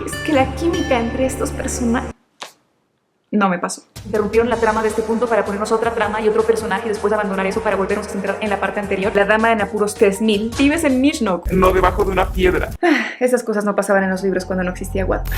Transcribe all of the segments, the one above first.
es que la química entre estos personajes... No me pasó. Interrumpieron la trama de este punto para ponernos otra trama y otro personaje y después abandonar eso para volvernos a centrar en la parte anterior. La dama en apuros 3000. Vives en Nizhnook. No debajo de una piedra. Esas cosas no pasaban en los libros cuando no existía Wattpad.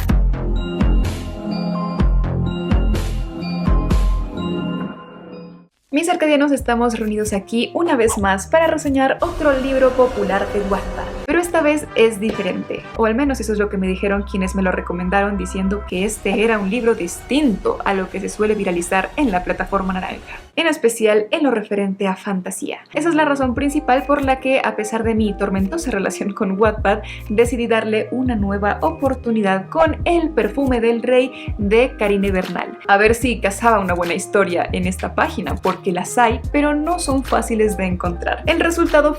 Mis arcadianos, estamos reunidos aquí una vez más para reseñar otro libro popular de Wattpad. Pero esta vez es diferente, o al menos eso es lo que me dijeron quienes me lo recomendaron, diciendo que este era un libro distinto a lo que se suele viralizar en la plataforma naranja, en especial en lo referente a fantasía. Esa es la razón principal por la que, a pesar de mi tormentosa relación con Wattpad, decidí darle una nueva oportunidad con El perfume del rey de Carine Bernal. A ver si cazaba una buena historia en esta página, porque las hay, pero no son fáciles de encontrar. El resultado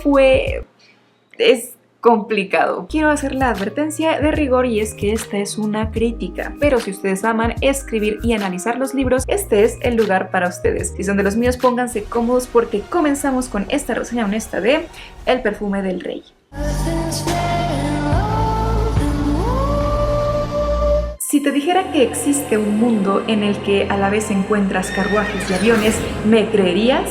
es complicado. Quiero hacer la advertencia de rigor y es que esta es una crítica, pero si ustedes aman escribir y analizar los libros, este es el lugar para ustedes. Si son de los míos, pónganse cómodos porque comenzamos con esta reseña honesta de El perfume del rey. Si te dijera que existe un mundo en el que a la vez encuentras carruajes y aviones, ¿me creerías?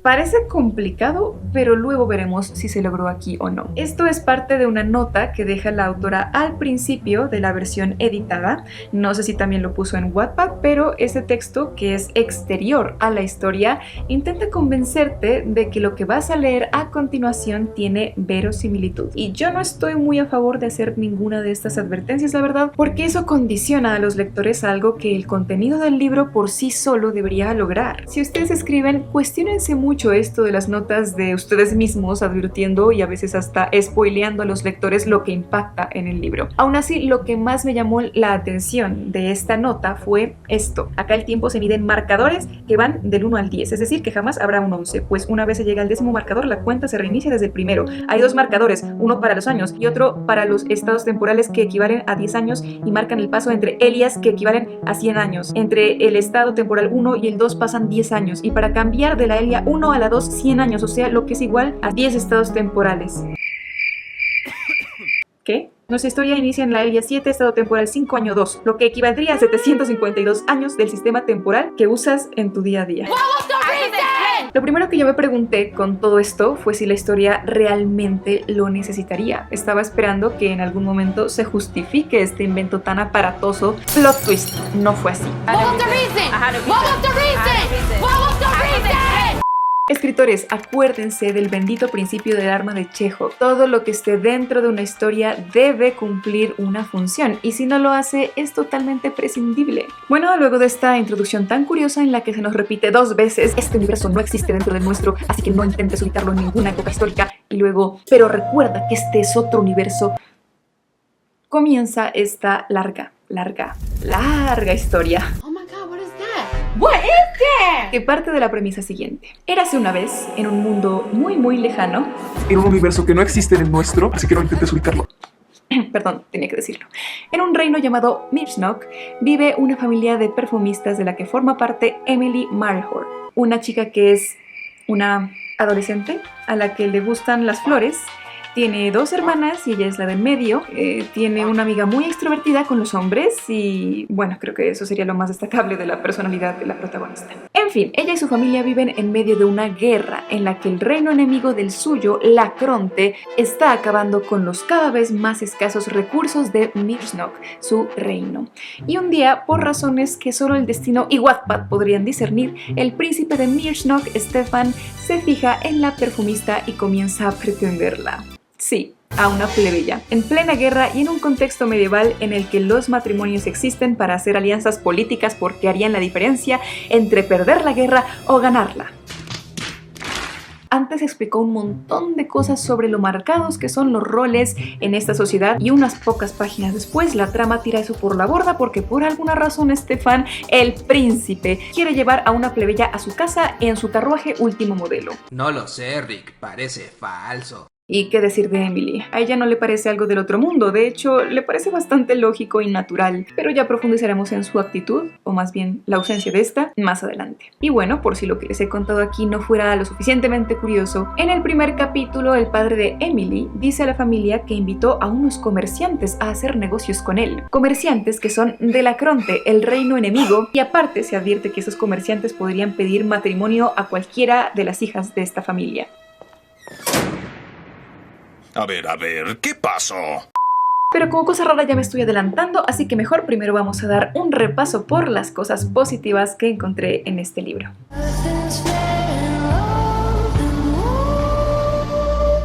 Parece complicado, pero luego veremos si se logró aquí o no. Esto es parte de una nota que deja la autora al principio de la versión editada. No sé si también lo puso en Wattpad, pero ese texto, que es exterior a la historia, intenta convencerte de que lo que vas a leer a continuación tiene verosimilitud. Y yo no estoy muy a favor de hacer ninguna de estas advertencias, la verdad, porque eso condiciona a los lectores a algo que el contenido del libro por sí solo debería lograr. Si ustedes escriben, cuestiónense mucho esto de las notas de ustedes mismos, advirtiendo y a veces hasta spoileando a los lectores lo que impacta en el libro. Aún así, lo que más me llamó la atención de esta nota fue esto. Acá el tiempo se mide en marcadores que van del 1 al 10, es decir, que jamás habrá un 11, pues una vez se llega al 10º marcador, la cuenta se reinicia desde el primero. Hay dos marcadores, uno para los años y otro para los estados temporales que equivalen a 10 años y marcan el paso entre Elias, que equivalen a 100 años. Entre el estado temporal 1 y el 2 pasan 10 años, y para cambiar de la Elia 1 a la 2, 100 años, o sea, lo que es igual a 10 estados temporales. ¿Qué? Nuestra historia inicia en la Elia 7, estado temporal 5, año 2, lo que equivaldría a 752 años del sistema temporal que usas en tu día a día. Lo primero que yo me pregunté con todo esto fue si la historia realmente lo necesitaría. Estaba esperando que en algún momento se justifique este invento tan aparatoso. Plot twist, no fue así. Escritores, acuérdense del bendito principio del arma de Chekhov. Todo lo que esté dentro de una historia debe cumplir una función, y si no lo hace, es totalmente prescindible. Bueno, luego de esta introducción tan curiosa en la que se nos repite 2 veces, este universo no existe dentro del nuestro, así que no intentes ubicarlo en ninguna época histórica, y luego, pero recuerda que este es otro universo, comienza esta larga historia. What is that? Que parte de la premisa siguiente. Érase una vez, en un mundo muy lejano, En un universo que no existe en el nuestro, así que no intentes ubicarlo. perdón, tenía que decirlo. En un reino llamado Nizhnook vive una familia de perfumistas de la que forma parte Emily Marehor, una chica que es una adolescente a la que le gustan las flores. Tiene 2 hermanas y ella es la del medio. Tiene una amiga muy extrovertida con los hombres y, bueno, creo que eso sería lo más destacable de la personalidad de la protagonista. En fin, ella y su familia viven en medio de una guerra en la que el reino enemigo del suyo, Lacronte, está acabando con los cada vez más escasos recursos de Nizhnook, su reino. Y un día, por razones que solo el destino y Wattpad podrían discernir, el príncipe de Nizhnook, Stefan, se fija en la perfumista y comienza a pretenderla. Sí, a una plebeya, en plena guerra y en un contexto medieval en el que los matrimonios existen para hacer alianzas políticas porque harían la diferencia entre perder la guerra o ganarla. Antes explicó un montón de cosas sobre lo marcados que son los roles en esta sociedad, y unas pocas páginas después la trama tira eso por la borda porque por alguna razón Stefan, el príncipe, quiere llevar a una plebeya a su casa en su carruaje último modelo. No lo sé, Rick, parece falso. ¿Y qué decir de Emily? A ella no le parece algo del otro mundo, de hecho, le parece bastante lógico y natural, pero ya profundizaremos en su actitud, o más bien la ausencia de esta, más adelante. Y bueno, por si lo que les he contado aquí no fuera lo suficientemente curioso, en el primer capítulo el padre de Emily dice a la familia que invitó a unos comerciantes a hacer negocios con él. Comerciantes que son de Lacronte, el reino enemigo, y aparte se advierte que esos comerciantes podrían pedir matrimonio a cualquiera de las hijas de esta familia. A ver, ¿qué pasó? Pero como cosa rara ya me estoy adelantando, así que mejor primero vamos a dar un repaso por las cosas positivas que encontré en este libro.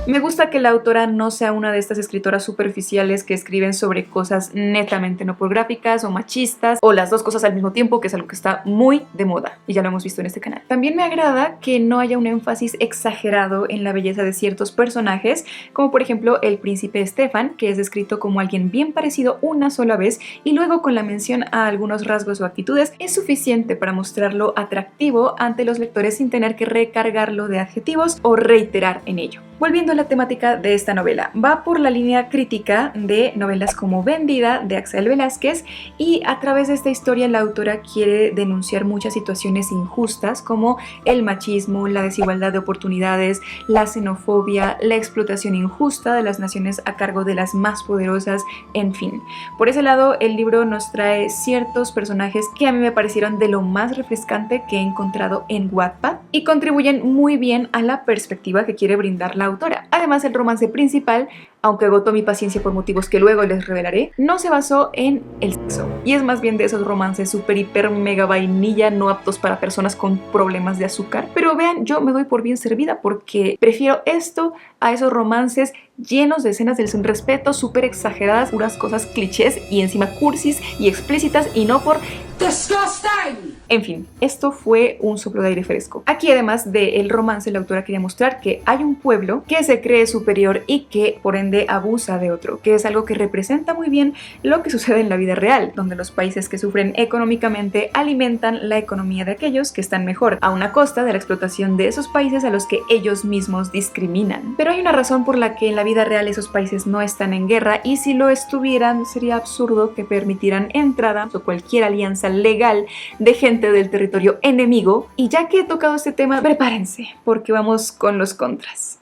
Me gusta que la autora no sea una de estas escritoras superficiales que escriben sobre cosas netamente no pornográficas o machistas, o las dos cosas al mismo tiempo, que es algo que está muy de moda y ya lo hemos visto en este canal. También me agrada que no haya un énfasis exagerado en la belleza de ciertos personajes, como por ejemplo el príncipe Stefan, que es descrito como alguien bien parecido una sola vez y luego con la mención a algunos rasgos o actitudes es suficiente para mostrarlo atractivo ante los lectores sin tener que recargarlo de adjetivos o reiterar en ello. Volviendo a la temática de esta novela, va por la línea crítica de novelas como Vendida de Axel Velázquez, y a través de esta historia la autora quiere denunciar muchas situaciones injustas como el machismo, la desigualdad de oportunidades, la xenofobia, la explotación injusta de las naciones a cargo de las más poderosas, en fin. Por ese lado, el libro nos trae ciertos personajes que a mí me parecieron de lo más refrescante que he encontrado en Wattpad y contribuyen muy bien a la perspectiva que quiere brindar la autora. Además, el romance principal, aunque agotó mi paciencia por motivos que luego les revelaré, no se basó en el sexo, y es más bien de esos romances super hiper mega vainilla no aptos para personas con problemas de azúcar. Pero vean, yo me doy por bien servida porque prefiero esto a esos romances llenos de escenas del sin respeto, súper exageradas, puras cosas clichés y encima cursis y explícitas, y no por disgusting. En fin, esto fue un soplo de aire fresco. Aquí, además del romance, la autora quería mostrar que hay un pueblo que se cree superior y que por ende abusa de otro, que es algo que representa muy bien lo que sucede en la vida real, donde los países que sufren económicamente alimentan la economía de aquellos que están mejor, a una costa de la explotación de esos países a los que ellos mismos discriminan. Pero hay una razón por la que en la vida real esos países no están en guerra, y si lo estuvieran sería absurdo que permitieran entrada o cualquier alianza legal de gente del territorio enemigo. Y ya que he tocado este tema, prepárense porque vamos con los contras.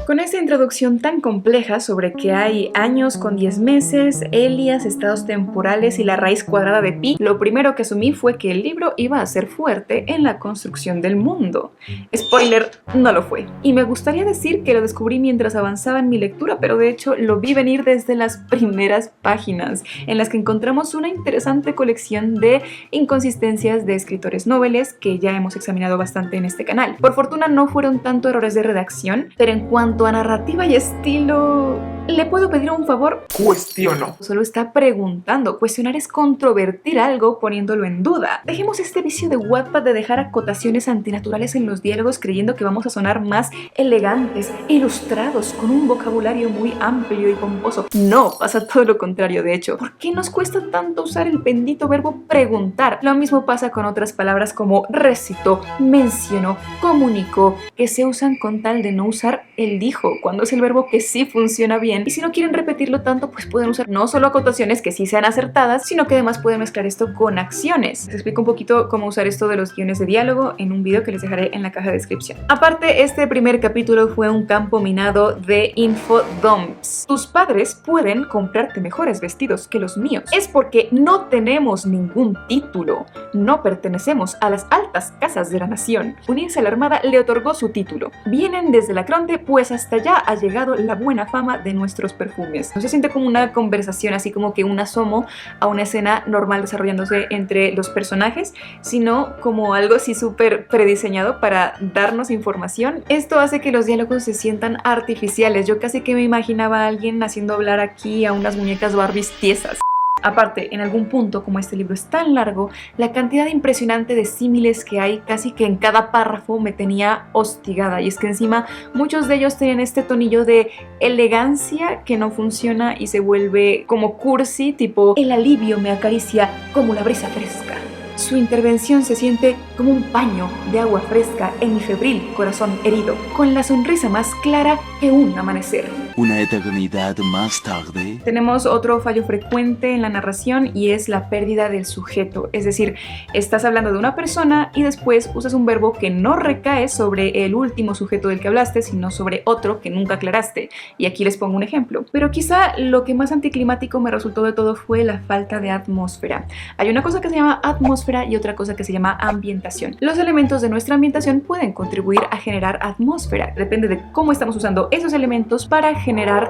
Con esta introducción tan compleja sobre que hay años con 10 meses, Elias, estados temporales y la raíz cuadrada de pi, lo primero que asumí fue que el libro iba a ser fuerte en la construcción del mundo. Spoiler, no lo fue. Y me gustaría decir que lo descubrí mientras avanzaba en mi lectura, pero de hecho lo vi venir desde las primeras páginas, en las que encontramos una interesante colección de inconsistencias de escritores noveles que ya hemos examinado bastante en este canal. Por fortuna no fueron tanto errores de redacción, pero en cuanto a narrativa y estilo, ¿le puedo pedir un favor? Cuestiono. Solo está preguntando. Cuestionar es controvertir algo poniéndolo en duda. Dejemos este vicio de Wattpad de dejar acotaciones antinaturales en los diálogos creyendo que vamos a sonar más elegantes, ilustrados, con un vocabulario muy amplio y pomposo. No, pasa todo lo contrario de hecho. ¿Por qué nos cuesta tanto usar el bendito verbo preguntar? Lo mismo pasa con otras palabras como recitó, mencionó, comunicó, que se usan con tal de no usar el dijo, cuando es el verbo que sí funciona bien. Y si no quieren repetirlo tanto, pues pueden usar no solo acotaciones que sí sean acertadas, sino que además pueden mezclar esto con acciones. Les explico un poquito cómo usar esto de los guiones de diálogo en un video que les dejaré en la caja de descripción. Aparte, este primer capítulo fue un campo minado de infodumps. Tus padres pueden comprarte mejores vestidos que los míos. Es porque no tenemos ningún título. No pertenecemos a las altas casas de la nación. Unirse a la armada le otorgó su título. Vienen desde Lacronte, pues hasta allá ha llegado la buena fama de nuestros perfumes. No se siente como una conversación, así como que un asomo a una escena normal desarrollándose entre los personajes, sino como algo así súper prediseñado para darnos información. Esto hace que los diálogos se sientan artificiales. Yo casi que me imaginaba a alguien haciendo hablar aquí a unas muñecas Barbies tiesas. Aparte, en algún punto, como este libro es tan largo, la cantidad impresionante de símiles que hay casi que en cada párrafo me tenía hostigada, y es que encima muchos de ellos tienen este tonillo de elegancia que no funciona y se vuelve como cursi, tipo el alivio me acaricia como la brisa fresca. Su intervención se siente como un paño de agua fresca en mi febril corazón herido, con la sonrisa más clara que un amanecer. Una eternidad más tarde. Tenemos otro fallo frecuente en la narración y es la pérdida del sujeto. Es decir, estás hablando de una persona y después usas un verbo que no recae sobre el último sujeto del que hablaste, sino sobre otro que nunca aclaraste. Y aquí les pongo un ejemplo. Pero quizá lo que más anticlimático me resultó de todo fue la falta de atmósfera. Hay una cosa que se llama atmósfera y otra cosa que se llama ambientación. Los elementos de nuestra ambientación pueden contribuir a generar atmósfera. Depende de cómo estamos usando esos elementos para generar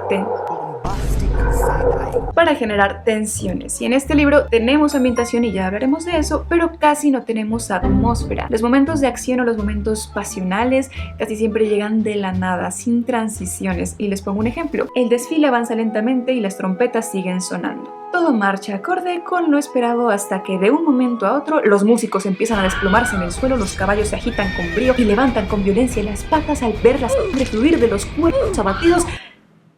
tensiones. Y en este libro tenemos ambientación y ya hablaremos de eso, pero casi no tenemos atmósfera. Los momentos de acción o los momentos pasionales casi siempre llegan de la nada, sin transiciones. Y les pongo un ejemplo. El desfile avanza lentamente y las trompetas siguen sonando. Todo marcha acorde con lo esperado hasta que de un momento a otro los músicos empiezan a desplomarse en el suelo, los caballos se agitan con brío y levantan con violencia las patas al ver la sangre fluir de los cuerpos abatidos.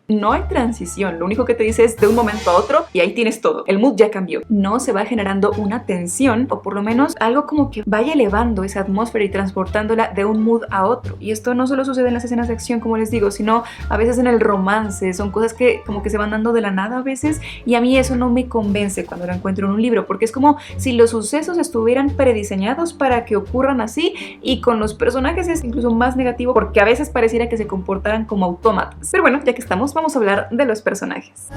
No hay transición, lo único que te dice es de un momento a otro y ahí tienes todo. El mood ya cambió. No se va generando una tensión o por lo menos algo como que vaya elevando esa atmósfera y transportándola de un mood a otro. Y esto no solo sucede en las escenas de acción, como les digo, sino a veces en el romance. Son cosas que como que se van dando de la nada a veces y a mí eso no me convence cuando lo encuentro en un libro porque es como si los sucesos estuvieran prediseñados para que ocurran así y con los personajes es incluso más negativo porque a veces pareciera que se comportaran como autómatas. Pero bueno, ya que estamos, vamos a hablar de los personajes.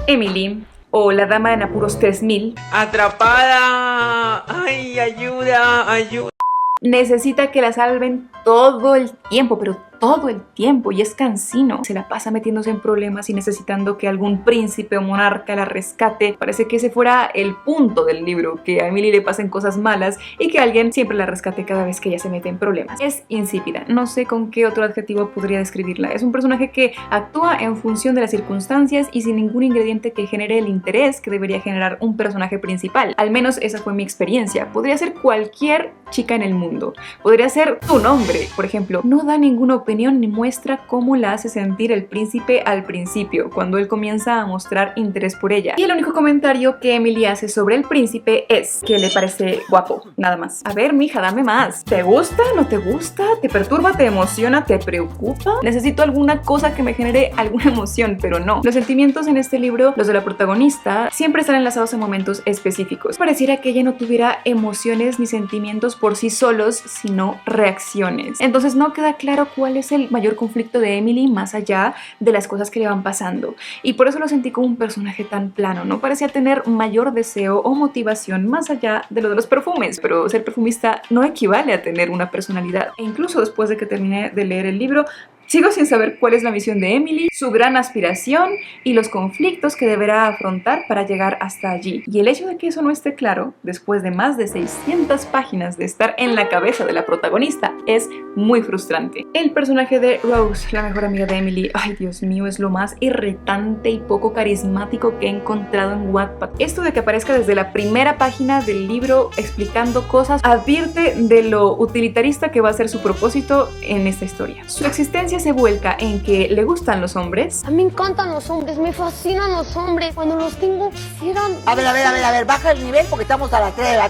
Emily, o la dama en apuros 3000, Atrapada. Ay, ayuda, ayuda. necesita que la salven todo el tiempo, pero todo el tiempo, y es cansino. Se la pasa metiéndose en problemas y necesitando que algún príncipe o monarca la rescate. Parece que ese fuera el punto del libro, que a Emily le pasen cosas malas y que alguien siempre la rescate cada vez que ella se mete en problemas. Es insípida, no sé con qué otro adjetivo podría describirla. Es un personaje que actúa en función de las circunstancias y sin ningún ingrediente que genere el interés que debería generar un personaje principal. Al menos esa fue mi experiencia. Podría ser cualquier chica en el mundo. Podría ser tu nombre, por ejemplo. No da ninguna opinión ni muestra cómo la hace sentir el príncipe al principio, cuando él comienza a mostrar interés por ella. Y el único comentario que Emily hace sobre el príncipe es que le parece guapo, nada más. A ver, mija, dame más. ¿Te gusta? ¿No te gusta? ¿Te perturba? ¿Te emociona? ¿Te preocupa? Necesito alguna cosa que me genere alguna emoción, pero no. Los sentimientos en este libro, los de la protagonista, siempre están enlazados a momentos específicos. Pareciera que ella no tuviera emociones ni sentimientos por sí solos, sino reacciones. Entonces no queda claro cuál es el mayor conflicto de Emily más allá de las cosas que le van pasando. Y por eso lo sentí como un personaje tan plano. No parecía tener mayor deseo o motivación más allá de lo de los perfumes. Pero ser perfumista no equivale a tener una personalidad. E incluso después de que terminé de leer el libro, sigo sin saber cuál es la misión de Emily, su gran aspiración y los conflictos que deberá afrontar para llegar hasta allí. Y el hecho de que eso no esté claro, después de más de 600 páginas de estar en la cabeza de la protagonista, es muy frustrante. El personaje de Rose, la mejor amiga de Emily, ay Dios mío, es lo más irritante y poco carismático que he encontrado en Wattpad. Esto de que aparezca desde la primera página del libro explicando cosas, advierte de lo utilitarista que va a ser su propósito en esta historia. Su existencia se vuelca en que le gustan los hombres. A mí me encantan los hombres, me fascinan los hombres. Cuando los tengo, quisieran... A ver, baja el nivel porque estamos a las 3 de la...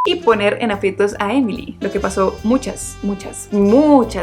Y poner en aprietos a Emily, lo que pasó muchas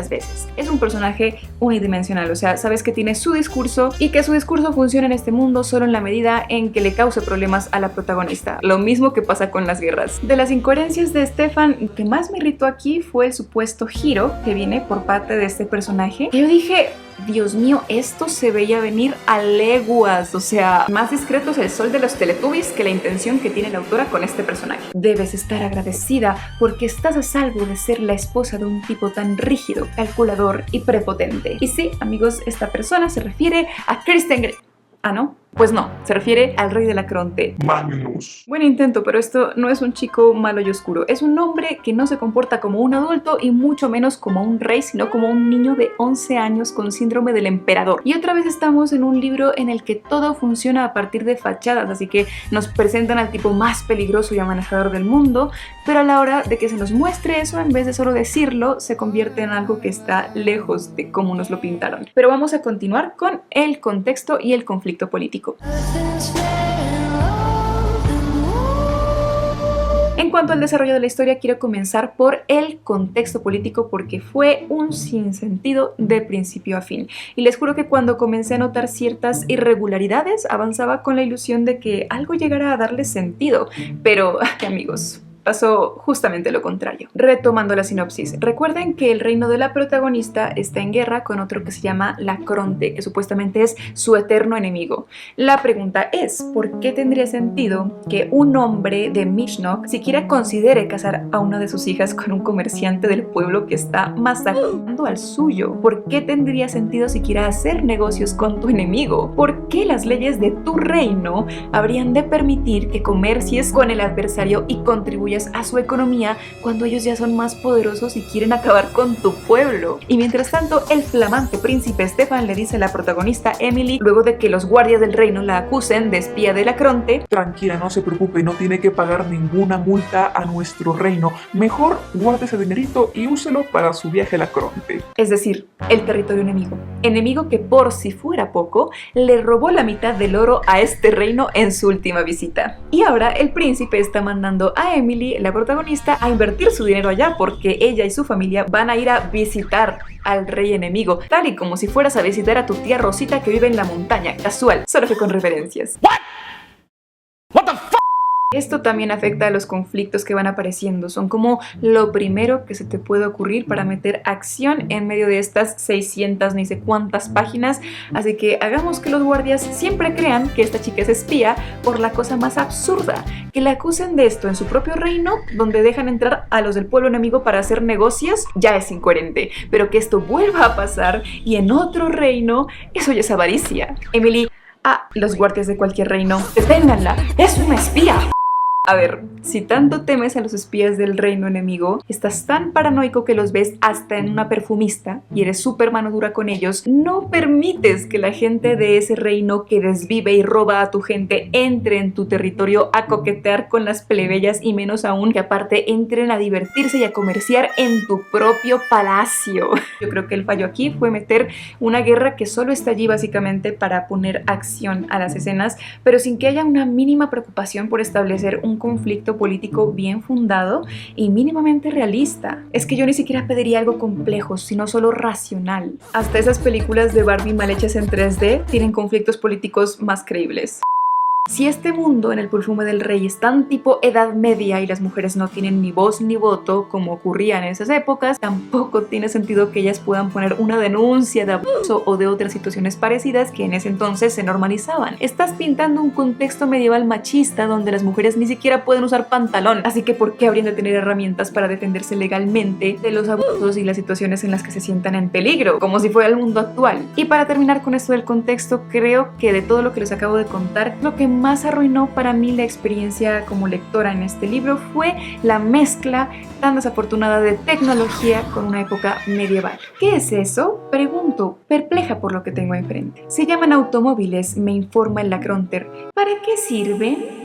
veces. Es un personaje unidimensional, o sea, sabes que tiene su discurso y que su discurso funciona en este mundo solo en la medida en que le cause problemas a la protagonista. Lo mismo que pasa con las guerras. De las incoherencias de Stefan, lo que más me irritó aquí fue el supuesto giro que viene por parte de este personaje. Yo dije, Dios mío, esto se veía venir a leguas, o sea, más discreto es el sol de los Teletubbies que la intención que tiene la autora con este personaje. Debes estar agradecida porque estás a salvo de ser la esposa de un tipo tan rígido, calculador y prepotente. Y sí, amigos, esta persona se refiere a Kristen Grey. ¿Ah, no? Pues no, se refiere al rey de la Cronte. Magnus. Buen intento, pero esto no es un chico malo y oscuro. Es un hombre que no se comporta como un adulto y mucho menos como un rey, sino como un niño de 11 años con síndrome del emperador. Y otra vez estamos en un libro en el que todo funciona a partir de fachadas, así que nos presentan al tipo más peligroso y amenazador del mundo, pero a la hora de que se nos muestre eso, en vez de solo decirlo, se convierte en algo que está lejos de cómo nos lo pintaron. Pero vamos a continuar con el contexto y el conflicto político. En cuanto al desarrollo de la historia, quiero comenzar por el contexto político porque fue un sinsentido de principio a fin. Y les juro que cuando comencé a notar ciertas irregularidades, avanzaba con la ilusión de que algo llegara a darle sentido. Pero, amigos, pasó justamente lo contrario. Retomando la sinopsis, recuerden que el reino de la protagonista está en guerra con otro que se llama la Cronte, que supuestamente es su eterno enemigo. La pregunta es, ¿por qué tendría sentido que un hombre de Mishnock siquiera considere casar a una de sus hijas con un comerciante del pueblo que está masacrando al suyo? ¿Por qué tendría sentido siquiera hacer negocios con tu enemigo? ¿Por qué las leyes de tu reino habrían de permitir que comercies con el adversario y contribuyas a su economía cuando ellos ya son más poderosos y quieren acabar con tu pueblo? Y mientras tanto, el flamante príncipe Stefan le dice a la protagonista Emily, luego de que los guardias del reino la acusen de espía de la Cronte: Tranquila, no se preocupe, no tiene que pagar ninguna multa a nuestro reino. Mejor guarde ese dinerito y úselo para su viaje a la Cronte. Es decir, el territorio enemigo. Enemigo que, por si fuera poco, le robó la mitad del oro a este reino en su última visita. Y ahora el príncipe está mandando a Emily, la protagonista, a invertir su dinero allá porque ella y su familia van a ir a visitar al rey enemigo, tal y como si fueras a visitar a tu tía Rosita que vive en la montaña. Casual, solo que con referencias. Esto también afecta a los conflictos que van apareciendo. Son como lo primero que se te puede ocurrir para meter acción en medio de estas 600 ni sé cuántas páginas. Así que hagamos que los guardias siempre crean que esta chica es espía por la cosa más absurda. Que la acusen de esto en su propio reino, donde dejan entrar a los del pueblo enemigo para hacer negocios, ya es incoherente. Pero que esto vuelva a pasar y en otro reino, eso ya es avaricia. Emily, los guardias de cualquier reino, deténganla, es una espía. A ver, si tanto temes a los espías del reino enemigo, estás tan paranoico que los ves hasta en una perfumista y eres súper mano dura con ellos, no permites que la gente de ese reino que desvive y roba a tu gente entre en tu territorio a coquetear con las plebeyas y menos aún que aparte entren a divertirse y a comerciar en tu propio palacio. Yo creo que el fallo aquí fue meter una guerra que solo está allí básicamente para poner acción a las escenas, pero sin que haya una mínima preocupación por establecer un conflicto político bien fundado y mínimamente realista. Es que yo ni siquiera pediría algo complejo, sino solo racional. Hasta esas películas de Barbie mal hechas en 3D tienen conflictos políticos más creíbles. Si este mundo en el perfume del rey es tan tipo Edad Media y las mujeres no tienen ni voz ni voto como ocurría en esas épocas, tampoco tiene sentido que ellas puedan poner una denuncia de abuso o de otras situaciones parecidas que en ese entonces se normalizaban. Estás pintando un contexto medieval machista donde las mujeres ni siquiera pueden usar pantalón, así que ¿por qué habrían de tener herramientas para defenderse legalmente de los abusos y las situaciones en las que se sientan en peligro, como si fuera el mundo actual? Y para terminar con esto del contexto, creo que de todo lo que les acabo de contar, lo que más arruinó para mí la experiencia como lectora en este libro fue la mezcla tan desafortunada de tecnología con una época medieval. ¿Qué es eso? Pregunto, perpleja por lo que tengo enfrente. Se llaman automóviles, me informa el Lacronter. ¿Para qué sirven?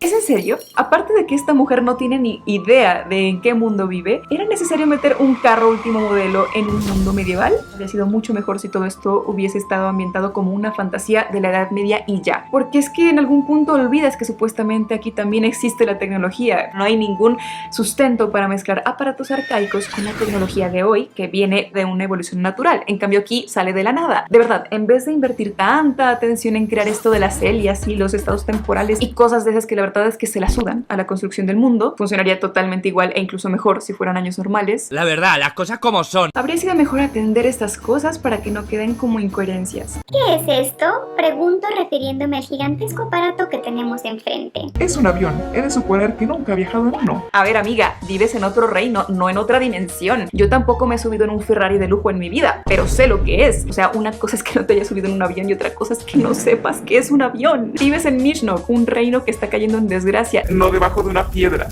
¿Es en serio? Aparte de que esta mujer no tiene ni idea de en qué mundo vive, ¿era necesario meter un carro último modelo en un mundo medieval? Habría sido mucho mejor si todo esto hubiese estado ambientado como una fantasía de la Edad Media y ya. Porque es que en algún punto olvidas que supuestamente aquí también existe la tecnología. No hay ningún sustento para mezclar aparatos arcaicos con la tecnología de hoy que viene de una evolución natural. En cambio aquí sale de la nada. De verdad, en vez de invertir tanta atención en crear esto de las celias y los estados temporales y cosas de esas que la verdad es que se la sudan a la construcción del mundo, funcionaría totalmente igual e incluso mejor si fueran años normales. La verdad, las cosas como son. Habría sido mejor atender estas cosas para que no queden como incoherencias. ¿Qué es esto? Pregunto refiriéndome al gigantesco aparato que tenemos enfrente. Es un avión, he de suponer que nunca ha viajado en uno. A ver, amiga, vives en otro reino, no en otra dimensión. Yo tampoco me he subido en un Ferrari de lujo en mi vida, pero sé lo que es. O sea, una cosa es que no te hayas subido en un avión y otra cosa es que no sepas que es un avión. Vives en Mishnock, un reino que está cayendo en desgracia. No debajo de una piedra.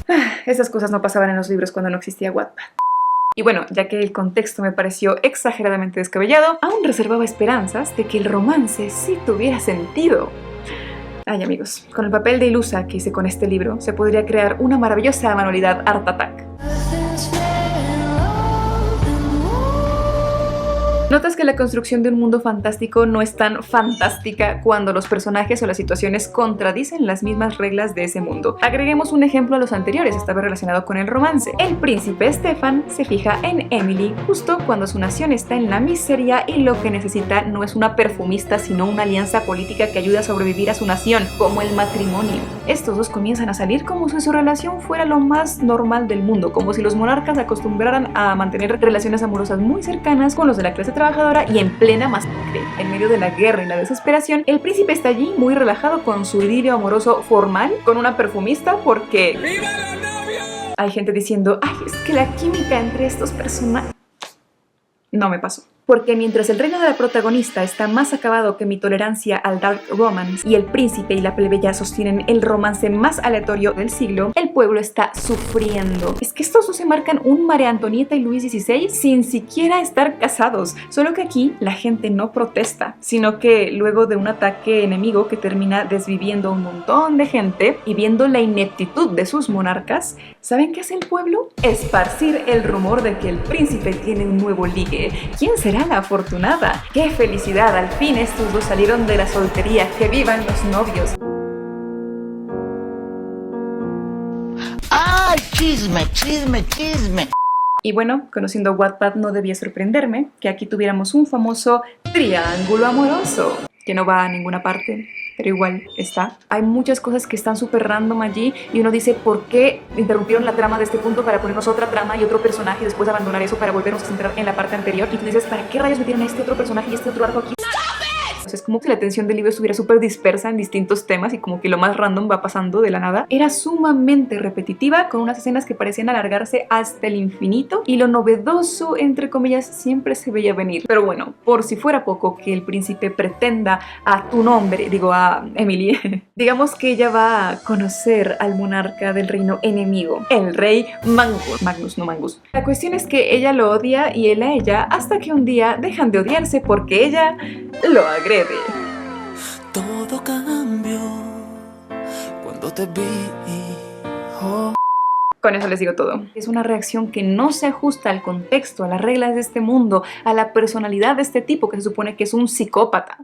Esas cosas no pasaban en los libros cuando no existía Wattpad. Y bueno, ya que el contexto me pareció exageradamente descabellado, aún reservaba esperanzas de que el romance sí tuviera sentido. Ay, amigos, con el papel de ilusa que hice con este libro, se podría crear una maravillosa manualidad Art Attack. Notas que la construcción de un mundo fantástico no es tan fantástica cuando los personajes o las situaciones contradicen las mismas reglas de ese mundo. Agreguemos un ejemplo a los anteriores, esta vez relacionado con el romance. El príncipe Stefan se fija en Emily justo cuando su nación está en la miseria y lo que necesita no es una perfumista sino una alianza política que ayude a sobrevivir a su nación, como el matrimonio. Estos dos comienzan a salir como si su relación fuera lo más normal del mundo, como si los monarcas acostumbraran a mantener relaciones amorosas muy cercanas con los de la clase trabajadora y en plena masacre. En medio de la guerra y la desesperación, el príncipe está allí muy relajado con su idilio amoroso formal con una perfumista porque... ¡Viva la novia! Hay gente diciendo, ay, es que la química entre estos personajes... No me pasó. Porque mientras el reino de la protagonista está más acabado que mi tolerancia al dark romance y el príncipe y la plebeya sostienen el romance más aleatorio del siglo, el pueblo está sufriendo. Es que estos dos se marcan un María Antonieta y Luis XVI sin siquiera estar casados, solo que aquí la gente no protesta, sino que luego de un ataque enemigo que termina desviviendo a un montón de gente y viendo la ineptitud de sus monarcas, ¿saben qué hace el pueblo? Esparcir el rumor de que el príncipe tiene un nuevo ligue. ¿Quién será la afortunada? ¡Qué felicidad! Al fin estos dos salieron de la soltería. ¡Que vivan los novios! ¡Ay, chisme, chisme, chisme! Y bueno, conociendo Wattpad no debía sorprenderme que aquí tuviéramos un famoso triángulo amoroso, que no va a ninguna parte, pero igual está. Hay muchas cosas que están súper random allí y uno dice, ¿por qué interrumpieron la trama de este punto para ponernos otra trama y otro personaje y después abandonar eso para volvernos a centrar en la parte anterior? Y tú dices, ¿para qué rayos metieron a este otro personaje y este otro arco aquí? O sea, es como si la atención del libro estuviera súper dispersa en distintos temas y como que lo más random va pasando de la nada. Era sumamente repetitiva, con unas escenas que parecían alargarse hasta el infinito y lo novedoso, entre comillas, siempre se veía venir. Pero bueno, por si fuera poco que el príncipe pretenda a tu nombre, digo a Emily, digamos que ella va a conocer al monarca del reino enemigo, el rey Magnus. Magnus, no Mangus. La cuestión es que ella lo odia y él a ella, hasta que un día dejan de odiarse porque ella lo agrede. Todo cambió cuando te vi. Oh. Con eso les digo todo. Es una reacción que no se ajusta al contexto, a las reglas de este mundo, a la personalidad de este tipo que se supone que es un psicópata.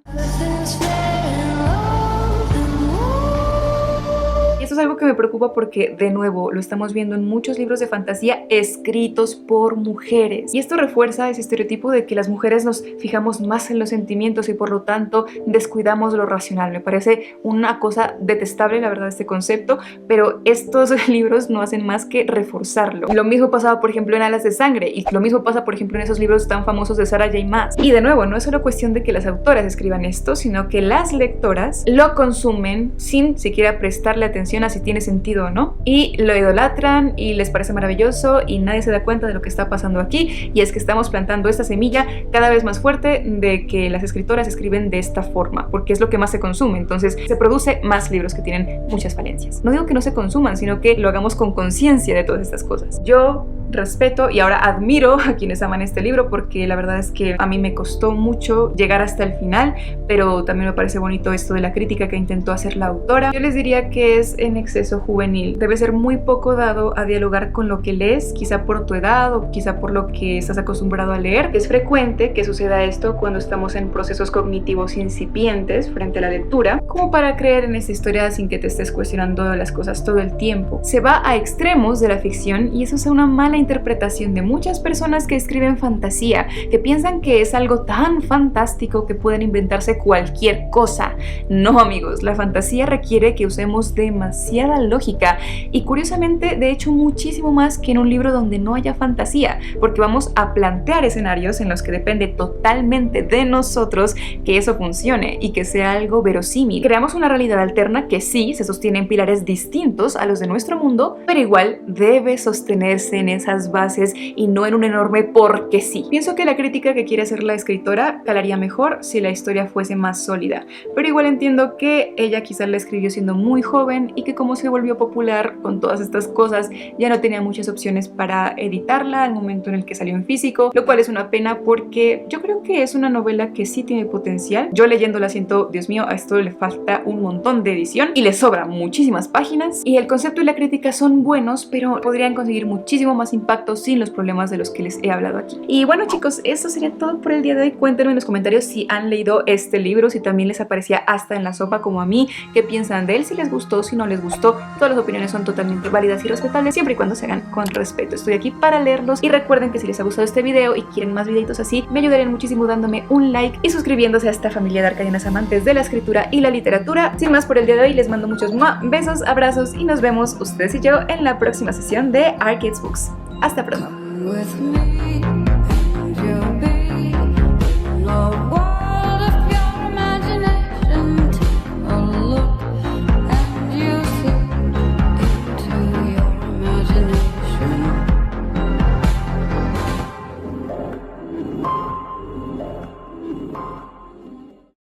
Esto es algo que me preocupa porque, de nuevo, lo estamos viendo en muchos libros de fantasía escritos por mujeres. Y esto refuerza ese estereotipo de que las mujeres nos fijamos más en los sentimientos y por lo tanto descuidamos lo racional. Me parece una cosa detestable, la verdad, este concepto, pero estos libros no hacen más que reforzarlo. Lo mismo pasaba, por ejemplo, en Alas de Sangre y lo mismo pasa, por ejemplo, en esos libros tan famosos de Sarah J. Maas. Y de nuevo, no es solo cuestión de que las autoras escriban esto, sino que las lectoras lo consumen sin siquiera prestarle atención a si tiene sentido o no, y lo idolatran y les parece maravilloso y nadie se da cuenta de lo que está pasando aquí, y es que estamos plantando esta semilla cada vez más fuerte de que las escritoras escriben de esta forma, porque es lo que más se consume, entonces se produce más libros que tienen muchas falencias. No digo que no se consuman, sino que lo hagamos con conciencia de todas estas cosas. Yo respeto y ahora admiro a quienes aman este libro porque la verdad es que a mí me costó mucho llegar hasta el final, pero también me parece bonito esto de la crítica que intentó hacer la autora. Yo les diría que es en exceso juvenil. Debe ser muy poco dado a dialogar con lo que lees, quizá por tu edad o quizá por lo que estás acostumbrado a leer. Es frecuente que suceda esto cuando estamos en procesos cognitivos incipientes frente a la lectura, como para creer en esta historia sin que te estés cuestionando las cosas todo el tiempo. Se va a extremos de la ficción y eso es una mala interpretación de muchas personas que escriben fantasía, que piensan que es algo tan fantástico que pueden inventarse cualquier cosa. No, amigos, la fantasía requiere que usemos demasiada lógica y curiosamente, de hecho, muchísimo más que en un libro donde no haya fantasía, porque vamos a plantear escenarios en los que depende totalmente de nosotros que eso funcione y que sea algo verosímil. Creamos una realidad alterna que sí se sostiene en pilares distintos a los de nuestro mundo, pero igual debe sostenerse en esas bases y no en un enorme porque sí. Pienso que la crítica que quiere hacer la escritora calaría mejor si la historia fuese más sólida, pero igual entiendo que ella quizás la escribió siendo muy joven y que como se volvió popular con todas estas cosas ya no tenía muchas opciones para editarla al momento en el que salió en físico, lo cual es una pena porque yo creo que es una novela que sí tiene potencial. Yo leyéndola siento, Dios mío, a esto le falta un montón de edición y le sobran muchísimas páginas y el concepto y la crítica son buenos, pero podrían conseguir muchísimo más impacto sin los problemas de los que les he hablado aquí. Y bueno chicos, eso sería todo por el día de hoy. Cuéntenme en los comentarios si han leído este libro, si también les aparecía hasta en la sopa como a mí, qué piensan de él, si les gustó, si no les gustó. Todas las opiniones son totalmente válidas y respetables siempre y cuando se hagan con respeto. Estoy aquí para leerlos y recuerden que si les ha gustado este video y quieren más videitos así, me ayudarían muchísimo dándome un like y suscribiéndose a esta familia de arcadianas amantes de la escritura y la literatura. Sin más por el día de hoy, les mando muchos besos, abrazos y nos vemos ustedes y yo en la próxima sesión de Arcade's Books. Hasta pronto.